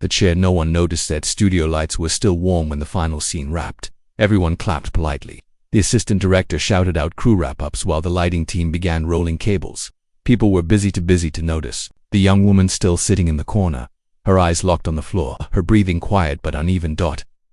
the chair. No one noticed that studio lights were still warm when the final scene wrapped. Everyone clapped politely. The assistant director shouted out crew wrap-ups while the lighting team began rolling cables. People were busy to notice. The young woman still sitting in the corner, her eyes locked on the floor, her breathing quiet but uneven.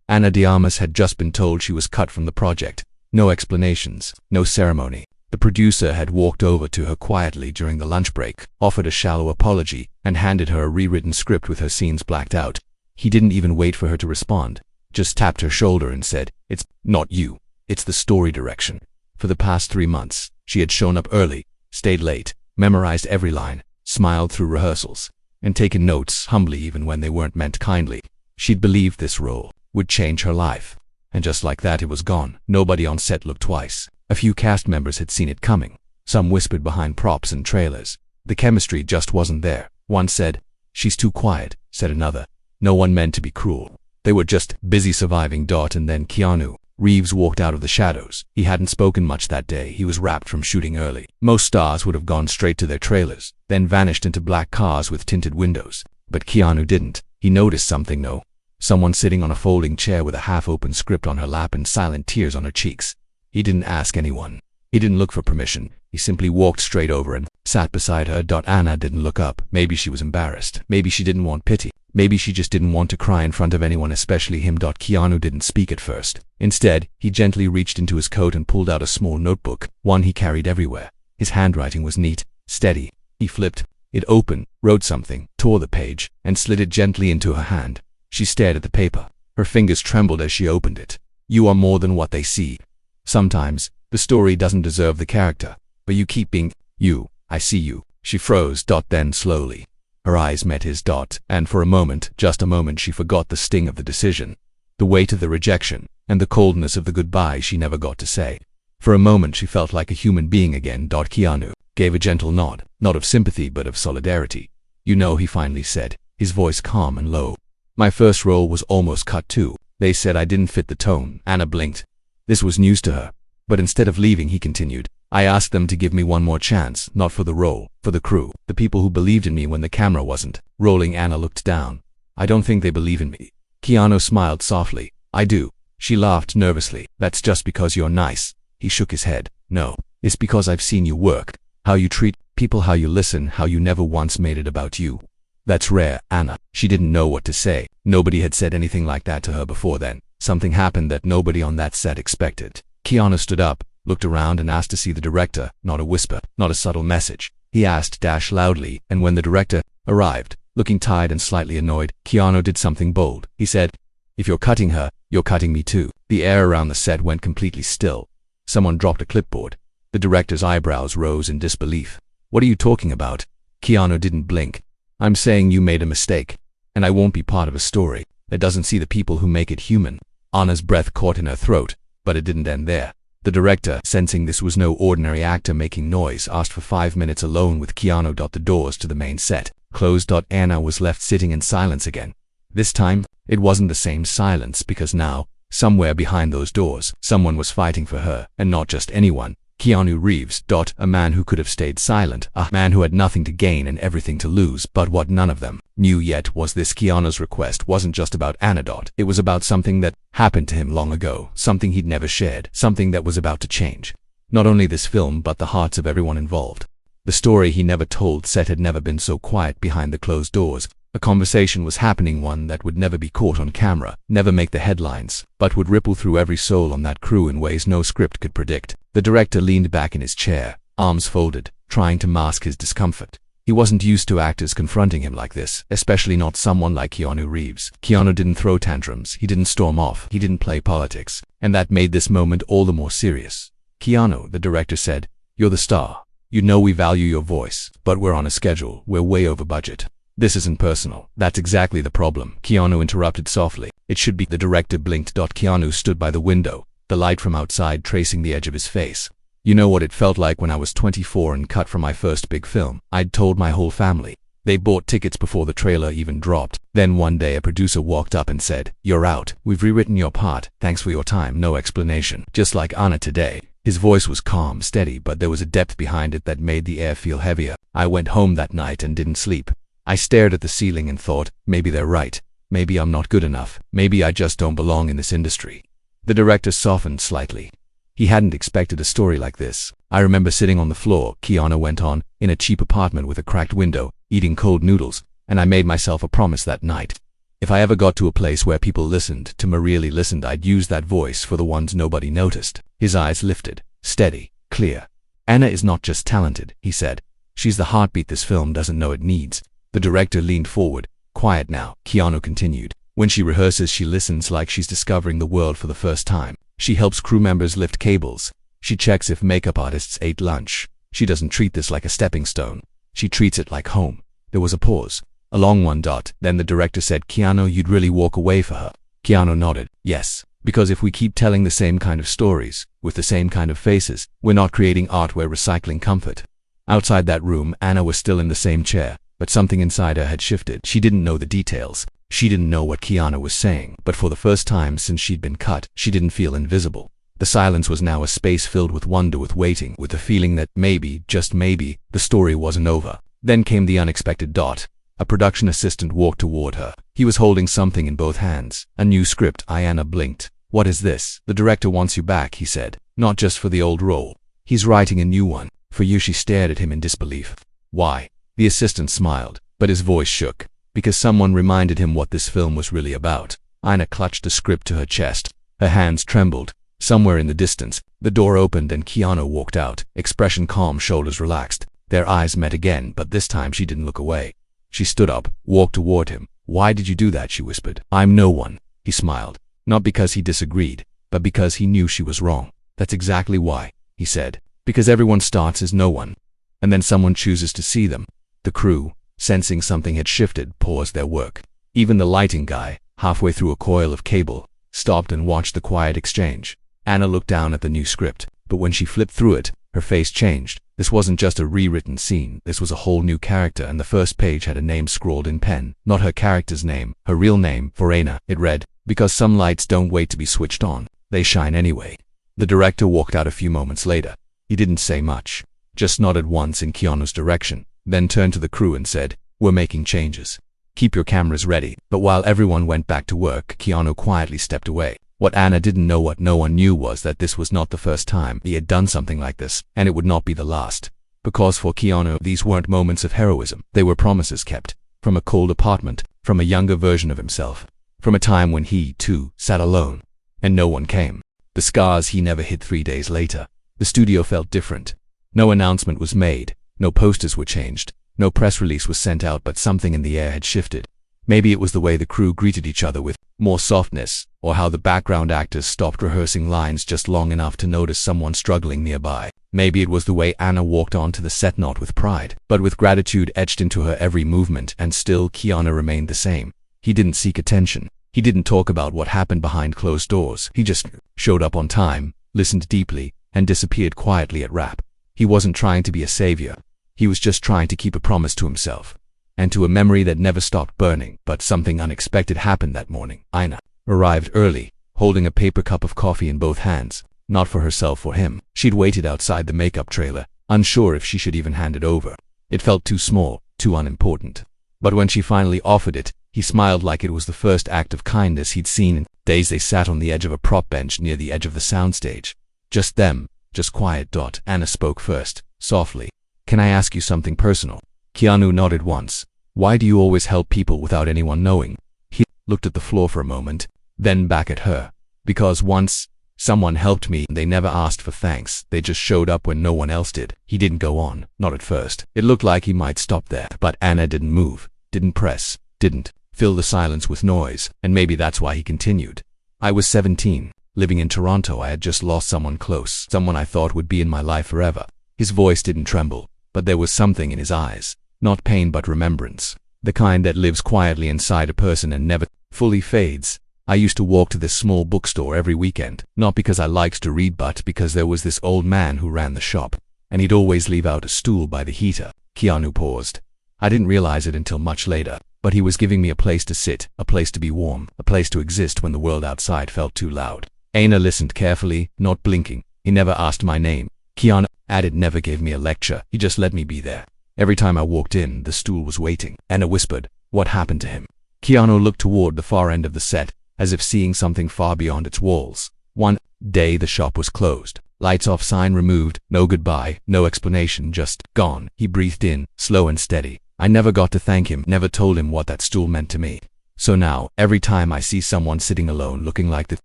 Ana de Armas had just been told she was cut from the project. No explanations, no ceremony. The producer had walked over to her quietly during the lunch break, offered a shallow apology, and handed her a rewritten script with her scenes blacked out. He didn't even wait for her to respond, just tapped her shoulder and said, "It's not you, it's the story direction." For the past 3 months, she had shown up early, stayed late, memorized every line, smiled through rehearsals, and taken notes humbly even when they weren't meant kindly. She'd believed this role would change her life. And just like that, it was gone. Nobody on set looked twice. A few cast members had seen it coming. Some whispered behind props and trailers. The chemistry just wasn't there. One said, "She's too quiet," said another. No one meant to be cruel. They were just busy surviving. And then Keanu Reeves walked out of the shadows. He hadn't spoken much that day. He was wrapped from shooting early. Most stars would have gone straight to their trailers, then vanished into black cars with tinted windows. But Keanu didn't. He noticed something, though. Someone sitting on a folding chair with a half-open script on her lap and silent tears on her cheeks. He didn't ask anyone. He didn't look for permission. He simply walked straight over and sat beside her. Ana didn't look up. Maybe she was embarrassed. Maybe she didn't want pity. Maybe she just didn't want to cry in front of anyone, especially him. Keanu didn't speak at first. Instead, he gently reached into his coat and pulled out a small notebook, one he carried everywhere. His handwriting was neat, steady. He flipped it open, wrote something, tore the page, and slid it gently into her hand. She stared at the paper. Her fingers trembled as she opened it. "You are more than what they see. Sometimes, the story doesn't deserve the character, but you keep being you. I see you." She froze. Then slowly, her eyes met his. And for a moment, just a moment, she forgot the sting of the decision, the weight of the rejection, and the coldness of the goodbye she never got to say. For a moment, she felt like a human being again. Keanu gave a gentle nod, not of sympathy but of solidarity. "You know," he finally said, his voice calm and low. "My first role was almost cut too. They said I didn't fit the tone." Ana blinked. This was news to her. But instead of leaving, he continued, "I asked them to give me one more chance, not for the role, for the crew, the people who believed in me when the camera wasn't rolling." Ana looked down. "I don't think they believe in me." Keanu smiled softly. "I do." She laughed nervously. "That's just because you're nice." He shook his head. "No, it's because I've seen you work. How you treat people, how you listen, how you never once made it about you. That's rare, Ana." She didn't know what to say. Nobody had said anything like that to her before then. Something happened that nobody on that set expected. Keanu stood up, looked around and asked to see the director. Not a whisper, not a subtle message. He asked loudly, and when the director arrived, looking tired and slightly annoyed, Keanu did something bold. He said, "If you're cutting her, you're cutting me too." The air around the set went completely still. Someone dropped a clipboard. The director's eyebrows rose in disbelief. "What are you talking about?" Keanu didn't blink. "I'm saying you made a mistake, and I won't be part of a story that doesn't see the people who make it human." Anna's breath caught in her throat, but it didn't end there. The director, sensing this was no ordinary actor making noise, asked for 5 minutes alone with Keanu. The doors to the main set closed. Anna was left sitting in silence again. This time, it wasn't the same silence, because now, somewhere behind those doors, someone was fighting for her, and not just anyone. Keanu Reeves. A man who could have stayed silent, a man who had nothing to gain and everything to lose. But what none of them knew yet was this: Keanu's request wasn't just about Anna. It was about something that happened to him long ago, something he'd never shared, something that was about to change not only this film but the hearts of everyone involved. The story he never told. Set had never been so quiet behind the closed doors. A conversation was happening, one that would never be caught on camera, never make the headlines, but would ripple through every soul on that crew in ways no script could predict. The director leaned back in his chair, arms folded, trying to mask his discomfort. He wasn't used to actors confronting him like this, especially not someone like Keanu Reeves. Keanu didn't throw tantrums, he didn't storm off, he didn't play politics, and that made this moment all the more serious. "Keanu," the director said, "you're the star. You know we value your voice, but we're on a schedule, we're way over budget. This isn't personal." "That's exactly the problem," Keanu interrupted softly. "It should be." The director blinked. Keanu stood by the window, the light from outside tracing the edge of his face. "You know what it felt like when I was 24 and cut for my first big film? I'd told my whole family. They bought tickets before the trailer even dropped. Then one day a producer walked up and said, 'You're out. We've rewritten your part. Thanks for your time.' No explanation. Just like Anna today." His voice was calm, steady, but there was a depth behind it that made the air feel heavier. "I went home that night and didn't sleep. I stared at the ceiling and thought, maybe they're right. Maybe I'm not good enough. Maybe I just don't belong in this industry. The director softened slightly. He hadn't expected a story like this. I remember sitting on the floor, Keanu went on, in a cheap apartment with a cracked window, eating cold noodles, and I made myself a promise that night. If I ever got to a place where people listened to me, really listened, I'd use that voice for the ones nobody noticed. His eyes lifted, steady, clear. Anna is not just talented, he said. She's the heartbeat this film doesn't know it needs. The director leaned forward. Quiet now, Keanu continued. When she rehearses, she listens like she's discovering the world for the first time. She helps crew members lift cables. She checks if makeup artists ate lunch. She doesn't treat this like a stepping stone. She treats it like home. There was a pause. A long one. Then the director said, Keanu, you'd really walk away for her? Keanu nodded. Yes. Because if we keep telling the same kind of stories, with the same kind of faces, we're not creating art, we're recycling comfort. Outside that room, Anna was still in the same chair, but something inside her had shifted. She didn't know the details. She didn't know what Keanu was saying, but for the first time since she'd been cut, she didn't feel invisible. The silence was now a space filled with wonder, with waiting, with the feeling that maybe, just maybe, the story wasn't over. Then came the unexpected. A production assistant walked toward her. He was holding something in both hands. A new script. Anna blinked. What is this? The director wants you back, he said. Not just for the old role. He's writing a new one. For you. She stared at him in disbelief. Why? The assistant smiled, but his voice shook. Because someone reminded him what this film was really about. Anna clutched the script to her chest. Her hands trembled. Somewhere in the distance, the door opened and Keanu walked out, expression calm, shoulders relaxed. Their eyes met again, but this time she didn't look away. She stood up, walked toward him. Why did you do that? She whispered. I'm no one. He smiled. Not because he disagreed, but because he knew she was wrong. That's exactly why, he said. Because everyone starts as no one, and then someone chooses to see them. The crew, sensing something had shifted, paused their work. Even the lighting guy, halfway through a coil of cable, stopped and watched the quiet exchange. Anna looked down at the new script, but when she flipped through it, her face changed. This wasn't just a rewritten scene, this was a whole new character, and the first page had a name scrawled in pen. Not her character's name, her real name, for Anna. It read, because some lights don't wait to be switched on, they shine anyway. The director walked out a few moments later. He didn't say much, just nodded once in Keanu's direction, then turned to the crew and said, we're making changes. Keep your cameras ready. But while everyone went back to work, Keanu quietly stepped away. What Anna didn't know, what no one knew, was that this was not the first time he had done something like this, and it would not be the last. Because for Keanu, these weren't moments of heroism, they were promises kept. From a cold apartment, from a younger version of himself, from a time when he, too, sat alone, and no one came. The scars he never hid 3 days later. The studio felt different. No announcement was made, no posters were changed, no press release was sent out, but something in the air had shifted. Maybe it was the way the crew greeted each other with more softness, or how the background actors stopped rehearsing lines just long enough to notice someone struggling nearby. Maybe it was the way Anna walked onto the set, not with pride, but with gratitude etched into her every movement. And still, Keanu remained the same. He didn't seek attention. He didn't talk about what happened behind closed doors. He just showed up on time, listened deeply, and disappeared quietly at wrap. He wasn't trying to be a savior. He was just trying to keep a promise to himself, and to a memory that never stopped burning. But something unexpected happened that morning. Anna arrived early, holding a paper cup of coffee in both hands, not for herself or him. She'd waited outside the makeup trailer, unsure if she should even hand it over. It felt too small, too unimportant. But when she finally offered it, he smiled like it was the first act of kindness he'd seen in days. They sat on the edge of a prop bench near the edge of the soundstage. Just them, just quiet. Anna spoke first, softly. Can I ask you something personal? Keanu nodded once. Why do you always help people without anyone knowing? He looked at the floor for a moment, then back at her. Because once, someone helped me. They never asked for thanks. They just showed up when no one else did. He didn't go on, not at first. It looked like he might stop there. But Anna didn't move, didn't press, didn't fill the silence with noise. And maybe that's why he continued. I was 17, living in Toronto. I had just lost someone close, someone I thought would be in my life forever. His voice didn't tremble, but there was something in his eyes. Not pain, but remembrance. The kind that lives quietly inside a person and never fully fades. I used to walk to this small bookstore every weekend, not because I liked to read, but because there was this old man who ran the shop, and he'd always leave out a stool by the heater. Keanu paused. I didn't realize it until much later, but he was giving me a place to sit, a place to be warm, a place to exist when the world outside felt too loud. Anna listened carefully, not blinking. He never asked my name. Keanu added, never gave me a lecture. He just let me be there. Every time I walked in, the stool was waiting. Anna whispered, what happened to him? Keanu looked toward the far end of the set, as if seeing something far beyond its walls. One day the shop was closed. Lights off sign removed, no goodbye, no explanation, just gone. He breathed in, slow and steady. I never got to thank him, never told him what that stool meant to me. So now, every time I see someone sitting alone looking like the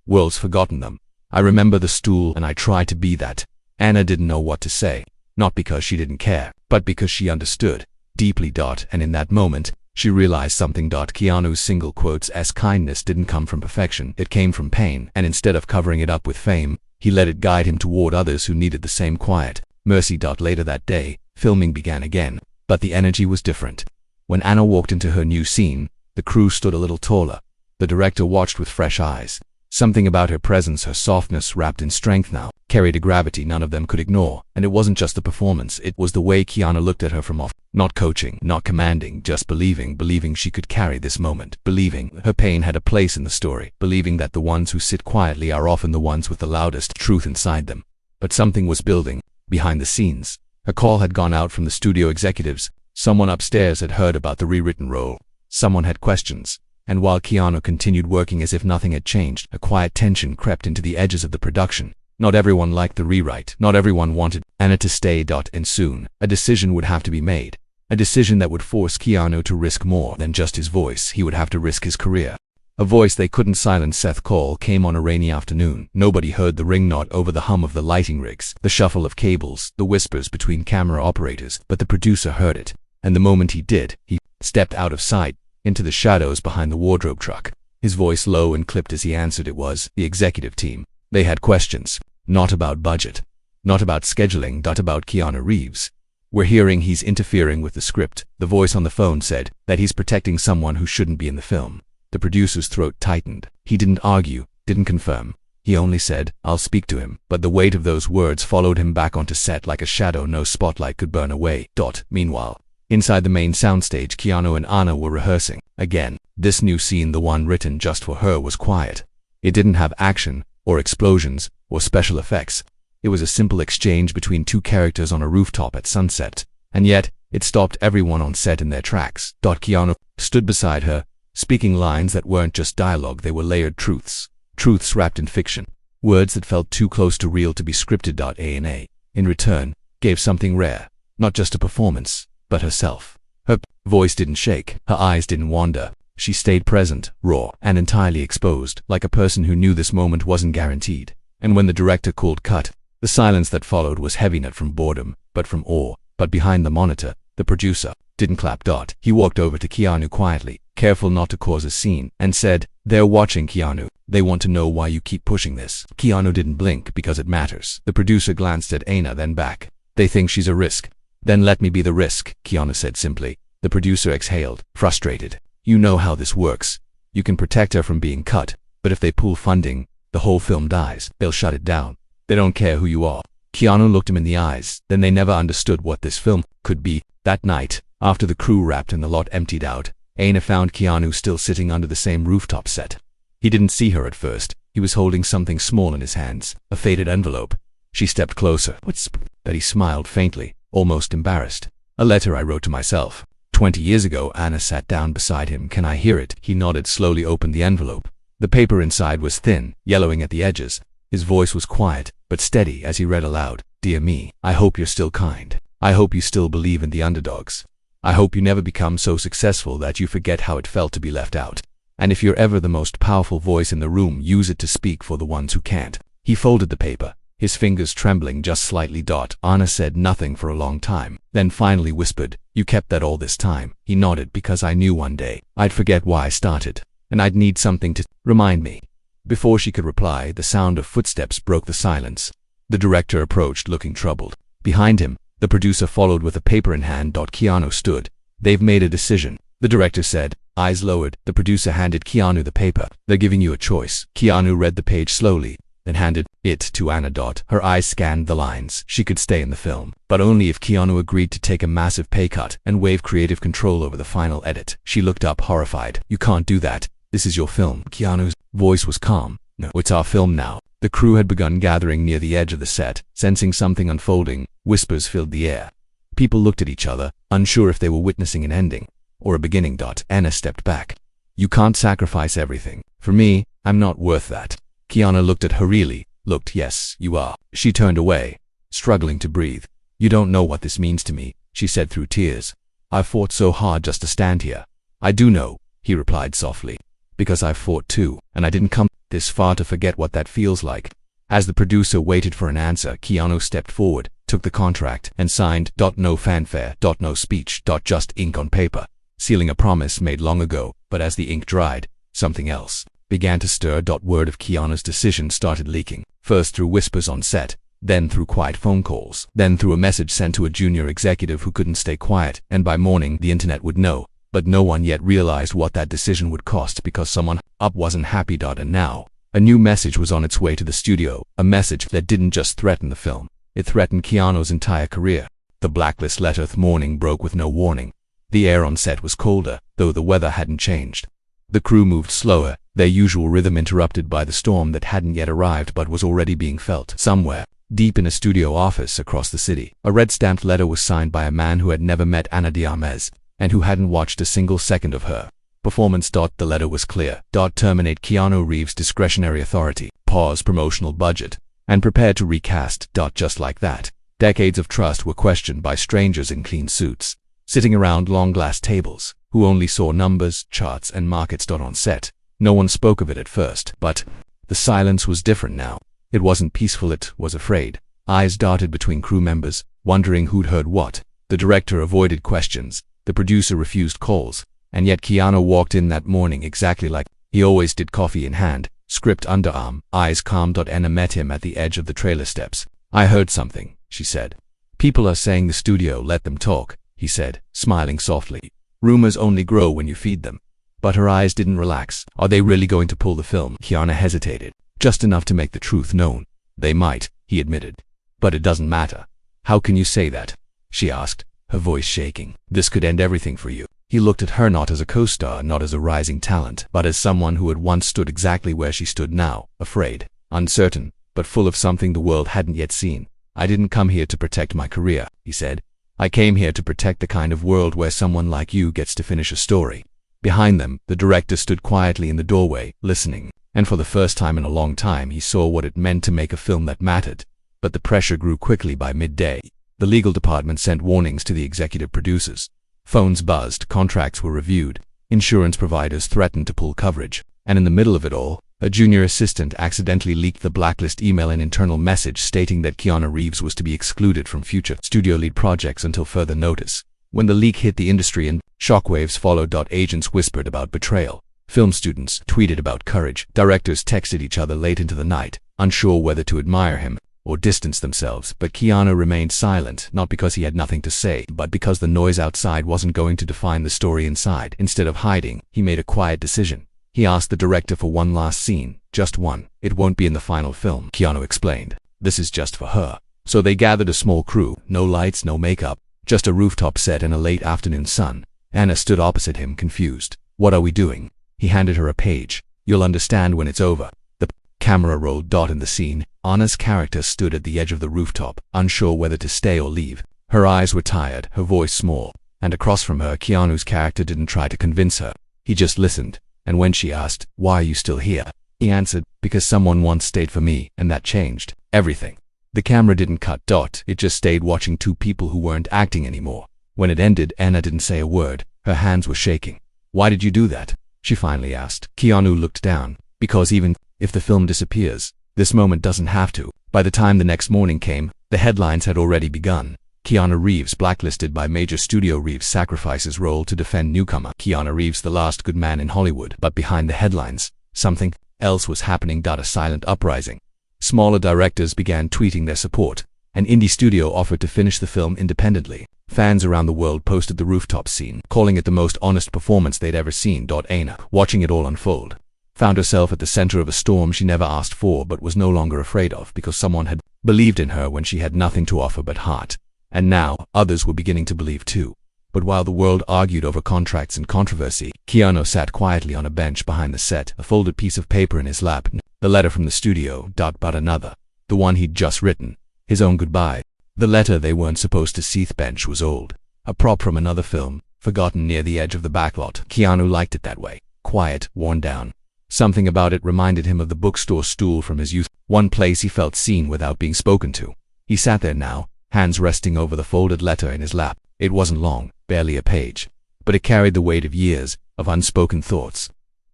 world's forgotten them, I remember the stool and I try to be that. Anna didn't know what to say, not because she didn't care, but because she understood deeply. And in that moment, she realized something. Keanu's single quotes as kindness didn't come from perfection, it came from pain, and instead of covering it up with fame, he let it guide him toward others who needed the same quiet mercy. Later that day, filming began again, but the energy was different. When Anna walked into her new scene, the crew stood a little taller. The director watched with fresh eyes. Something about her presence, her softness wrapped in strength now, carried a gravity none of them could ignore. And it wasn't just the performance, it was the way Keanu looked at her from off. Not coaching, not commanding, just believing she could carry this moment, believing her pain had a place in the story, believing that the ones who sit quietly are often the ones with the loudest truth inside them. But something was building, behind the scenes. A call had gone out from the studio executives. Someone upstairs had heard about the rewritten role. Someone had questions. And while Keanu continued working as if nothing had changed, a quiet tension crept into the edges of the production. Not everyone liked the rewrite. Not everyone wanted Anna to stay. And soon, a decision would have to be made. A decision that would force Keanu to risk more than just his voice. He would have to risk his career. A voice they couldn't silence. Seth's call came on a rainy afternoon. Nobody heard the ring, not over the hum of the lighting rigs, the shuffle of cables, the whispers between camera operators, but the producer heard it. And the moment he did, he stepped out of sight, into the shadows behind the wardrobe truck. His voice low and clipped as he answered. It was the executive team. They had questions. Not about budget. Not about scheduling. About Keanu Reeves. We're hearing he's interfering with the script. The voice on the phone said that he's protecting someone who shouldn't be in the film. The producer's throat tightened. He didn't argue, didn't confirm. He only said, I'll speak to him. But the weight of those words followed him back onto set like a shadow no spotlight could burn away. Meanwhile, inside the main soundstage, Keanu and Anna were rehearsing. Again, this new scene, the one written just for her, was quiet. It didn't have action, or explosions, or special effects. It was a simple exchange between two characters on a rooftop at sunset. And yet, it stopped everyone on set in their tracks. Keanu stood beside her, speaking lines that weren't just dialogue, they were layered truths. Truths wrapped in fiction. Words that felt too close to real to be scripted. Anna, in return, gave something rare. Not just a performance, but herself. Her voice didn't shake, her eyes didn't wander. She stayed present, raw, and entirely exposed, like a person who knew this moment wasn't guaranteed. And when the director called cut, the silence that followed was heavy, not from boredom, but from awe. But behind the monitor, the producer didn't clap. He walked over to Keanu quietly, careful not to cause a scene, and said, They're watching, Keanu. They want to know why you keep pushing this. Keanu didn't blink because it matters. The producer glanced at Anna, then back. They think she's a risk. Then let me be the risk, Keanu said simply. The producer exhaled, frustrated. You know how this works. You can protect her from being cut, but if they pull funding, the whole film dies. They'll shut it down. They don't care who you are. Keanu looked him in the eyes. Then they never understood what this film could be. That night, after the crew wrapped and the lot emptied out, Anna found Keanu still sitting under the same rooftop set. He didn't see her at first. He was holding something small in his hands, a faded envelope. She stepped closer. What's that? He smiled faintly, almost embarrassed. A letter I wrote to myself. 20 years ago. Anna sat down beside him. Can I hear it? He nodded, slowly opened the envelope. The paper inside was thin, yellowing at the edges. His voice was quiet, but steady as he read aloud. Dear me, I hope you're still kind. I hope you still believe in the underdogs. I hope you never become so successful that you forget how it felt to be left out. And if you're ever the most powerful voice in the room, use it to speak for the ones who can't. He folded the paper, his fingers trembling just slightly. Anna said nothing for a long time, then finally whispered, You kept that all this time. He nodded. Because I knew one day I'd forget why I started, and I'd need something to remind me. Before she could reply, the sound of footsteps broke the silence. The director approached, looking troubled. Behind him, the producer followed with a paper in hand. Keanu stood. They've made a decision, the director said, eyes lowered. The producer handed Keanu the paper. They're giving you a choice. Keanu read the page slowly, then handed it to Anna. Her eyes scanned the lines. She could stay in the film, but only if Keanu agreed to take a massive pay cut and waive creative control over the final edit. She looked up, horrified. You can't do that. This is your film. Keanu's voice was calm. No, it's our film now. The crew had begun gathering near the edge of the set, sensing something unfolding. Whispers filled the air. People looked at each other, unsure if they were witnessing an ending or a beginning. Anna stepped back. You can't sacrifice everything. For me, I'm not worth that. Keanu looked at her really. Looked, yes, you are. She turned away, struggling to breathe. You don't know what this means to me, she said through tears. I've fought so hard just to stand here. I do know, he replied softly. Because I've fought too, and I didn't come this far to forget what that feels like. As the producer waited for an answer, Keanu stepped forward, took the contract, and signed. No fanfare, no speech, just ink on paper, sealing a promise made long ago. But as the ink dried, something else began to stir. Word of Keanu's decision started leaking, first through whispers on set, then through quiet phone calls, then through a message sent to a junior executive who couldn't stay quiet, and by morning the internet would know. But no one yet realized what that decision would cost because someone up wasn't happy. And now, a new message was on its way to the studio, a message that didn't just threaten the film, it threatened Keanu's entire career. The blacklist letter morning broke with no warning. The air on set was colder, though the weather hadn't changed. The crew moved slower, their usual rhythm interrupted by the storm that hadn't yet arrived but was already being felt. Somewhere, deep in a studio office across the city, a red-stamped letter was signed by a man who had never met Ana de Armas, and who hadn't watched a single second of her performance. The letter was clear. Terminate Keanu Reeves' discretionary authority, pause promotional budget, and prepare to recast. Just like that, decades of trust were questioned by strangers in clean suits, sitting around long glass tables, who only saw numbers, charts, and markets. On set, no one spoke of it at first, but the silence was different now. It wasn't peaceful, it was afraid. Eyes darted between crew members, wondering who'd heard what. The director avoided questions, the producer refused calls, and yet Keanu walked in that morning exactly like he always did, coffee in hand, script underarm, eyes calm. Anna met him at the edge of the trailer steps. I heard something, she said. People are saying the studio let them talk, he said, smiling softly. Rumors only grow when you feed them. But her eyes didn't relax. Are they really going to pull the film? Keanu hesitated, just enough to make the truth known. They might, he admitted. But it doesn't matter. How can you say that? She asked, her voice shaking. This could end everything for you. He looked at her not as a co-star, not as a rising talent, but as someone who had once stood exactly where she stood now, afraid, uncertain, but full of something the world hadn't yet seen. I didn't come here to protect my career, he said. I came here to protect the kind of world where someone like you gets to finish a story. Behind them, the director stood quietly in the doorway, listening, and for the first time in a long time he saw what it meant to make a film that mattered. But the pressure grew quickly. By midday, the legal department sent warnings to the executive producers. Phones buzzed, contracts were reviewed, insurance providers threatened to pull coverage, and in the middle of it all, a junior assistant accidentally leaked the blacklist email, an internal message stating that Keanu Reeves was to be excluded from future studio lead projects until further notice. When the leak hit the industry and shockwaves followed, agents whispered about betrayal, film students tweeted about courage, directors texted each other late into the night, unsure whether to admire him or distance themselves. But Keanu remained silent, not because he had nothing to say, but because the noise outside wasn't going to define the story inside. Instead of hiding, he made a quiet decision. He asked the director for one last scene, just one. It won't be in the final film, Keanu explained. This is just for her. So they gathered a small crew, no lights, no makeup, just a rooftop set in a late afternoon sun. Anna stood opposite him, confused. What are we doing? He handed her a page. You'll understand when it's over. The camera rolled. In the scene, Anna's character stood at the edge of the rooftop, unsure whether to stay or leave. Her eyes were tired, her voice small, and across from her, Keanu's character didn't try to convince her. He just listened, and when she asked, "Why are you still here?" he answered, "Because someone once stayed for me, and that changed everything." The camera didn't cut. It just stayed watching two people who weren't acting anymore. When it ended, Anna didn't say a word. Her hands were shaking. "Why did you do that?" she finally asked. Keanu looked down. "Because even if the film disappears, this moment doesn't have to." By the time the next morning came, the headlines had already begun. Keanu Reeves blacklisted by major studio. Reeves sacrifices role to defend newcomer. Keanu Reeves, the last good man in Hollywood. But behind the headlines, something else was happening. A silent uprising. Smaller directors began tweeting their support. An indie studio offered to finish the film independently. Fans around the world posted the rooftop scene, calling it the most honest performance they'd ever seen. Anna, watching it all unfold, found herself at the center of a storm she never asked for but was no longer afraid of, because someone had believed in her when she had nothing to offer but heart. And now, others were beginning to believe too. But while the world argued over contracts and controversy, Keanu sat quietly on a bench behind the set, a folded piece of paper in his lap. The letter from the studio. But another. The one he'd just written. His own goodbye. The letter they weren't supposed to see. The bench was old. A prop from another film, forgotten near the edge of the backlot. Keanu liked it that way. quiet, worn down. Something about it reminded him of the bookstore stool from his youth, one place he felt seen without being spoken to. He sat there now, hands resting over the folded letter in his lap. It wasn't long, barely a page, but it carried the weight of years, of unspoken thoughts,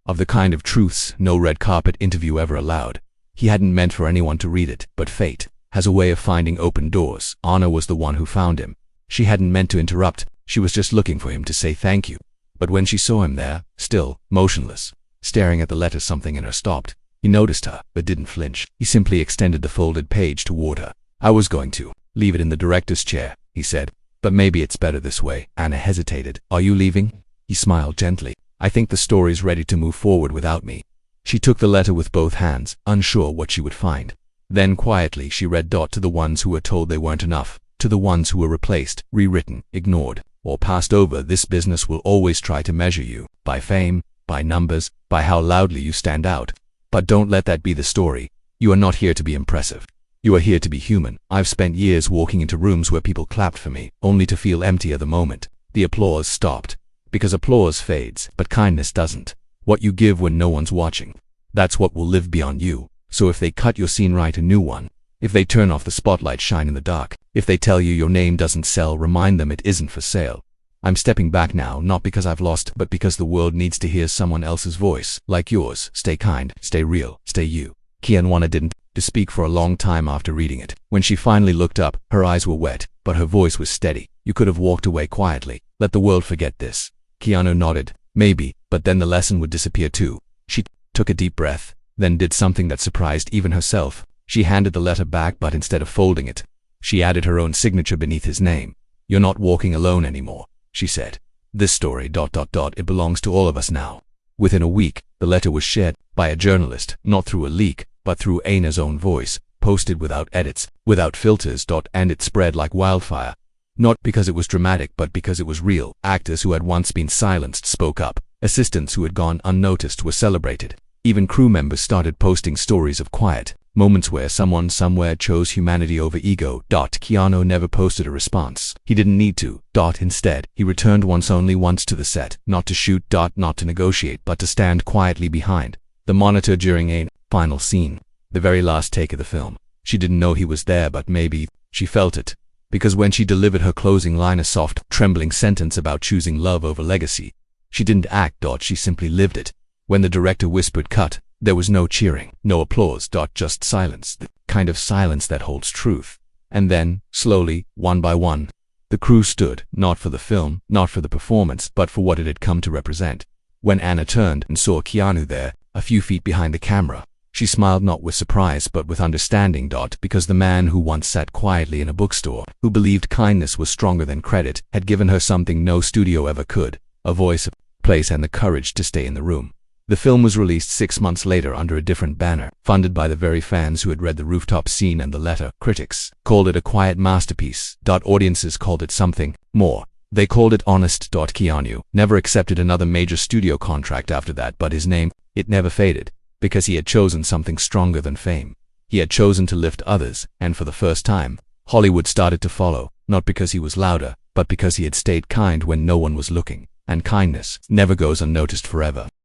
of the kind of truths no red carpet interview ever allowed. He hadn't meant for anyone to read it, but fate has a way of finding open doors. Anna was the one who found him. She hadn't meant to interrupt, she was just looking for him to say thank you. But when she saw him there, still, motionless, staring at the letter, something in her stopped. He noticed her, but didn't flinch. He simply extended the folded page toward her. I was going to leave it in the director's chair, he said, but maybe it's better this way. Anna hesitated. Are you leaving? He smiled gently. I think the story's ready to move forward without me. She took the letter with both hands, unsure what she would find. Then quietly she read to the ones who were told they weren't enough, to the ones who were replaced, rewritten, ignored, or passed over. This business will always try to measure you by fame, by numbers, by how loudly you stand out. But don't let that be the story. You are not here to be impressive. You are here to be human. I've spent years walking into rooms where people clapped for me, only to feel empty at the moment. The applause stopped. Because applause fades, but kindness doesn't. What you give when no one's watching, that's what will live beyond you. So if they cut your scene, write a new one. If they turn off the spotlight, shine in the dark. If they tell you your name doesn't sell, remind them it isn't for sale. I'm stepping back now, not because I've lost, but because the world needs to hear someone else's voice, like yours. Stay kind, stay real, stay you. Keanu didn't to speak for a long time after reading it. When she finally looked up, her eyes were wet, but her voice was steady. You could have walked away quietly. Let the world forget this. Keanu nodded. Maybe, but then the lesson would disappear too. She took a deep breath, then did something that surprised even herself. She handed the letter back, but instead of folding it, she added her own signature beneath his name. You're not walking alone anymore, she said. This story, it belongs to all of us now. Within a week, the letter was shared by a journalist, not through a leak, but through Anna's own voice, posted without edits, without filters, and it spread like wildfire. Not because it was dramatic, but because it was real. Actors who had once been silenced spoke up. Assistants who had gone unnoticed were celebrated. Even crew members started posting stories of quiet moments where someone somewhere chose humanity over ego. Keanu never posted a response. He didn't need to. Instead, he returned only once to the set, not to shoot, not to negotiate, but to stand quietly behind the monitor during a final scene, the very last take of the film. She didn't know he was there, but maybe she felt it. Because when she delivered her closing line, a soft, trembling sentence about choosing love over legacy, she didn't act. She simply lived it. When the director whispered cut, there was no cheering, no applause. Just silence, the kind of silence that holds truth. And then, slowly, one by one, the crew stood, not for the film, not for the performance, but for what it had come to represent. When Anna turned and saw Keanu there, a few feet behind the camera, she smiled, not with surprise but with understanding. Because the man who once sat quietly in a bookstore, who believed kindness was stronger than credit, had given her something no studio ever could: a voice, a place, and the courage to stay in the room. The film was released 6 months later under a different banner, funded by the very fans who had read the rooftop scene and the letter. Critics called it a quiet masterpiece. Audiences called it something more. They called it honest. Keanu never accepted another major studio contract after that, but his name, it never faded. Because he had chosen something stronger than fame. He had chosen to lift others, and for the first time, Hollywood started to follow, not because he was louder, but because he had stayed kind when no one was looking. And kindness never goes unnoticed forever.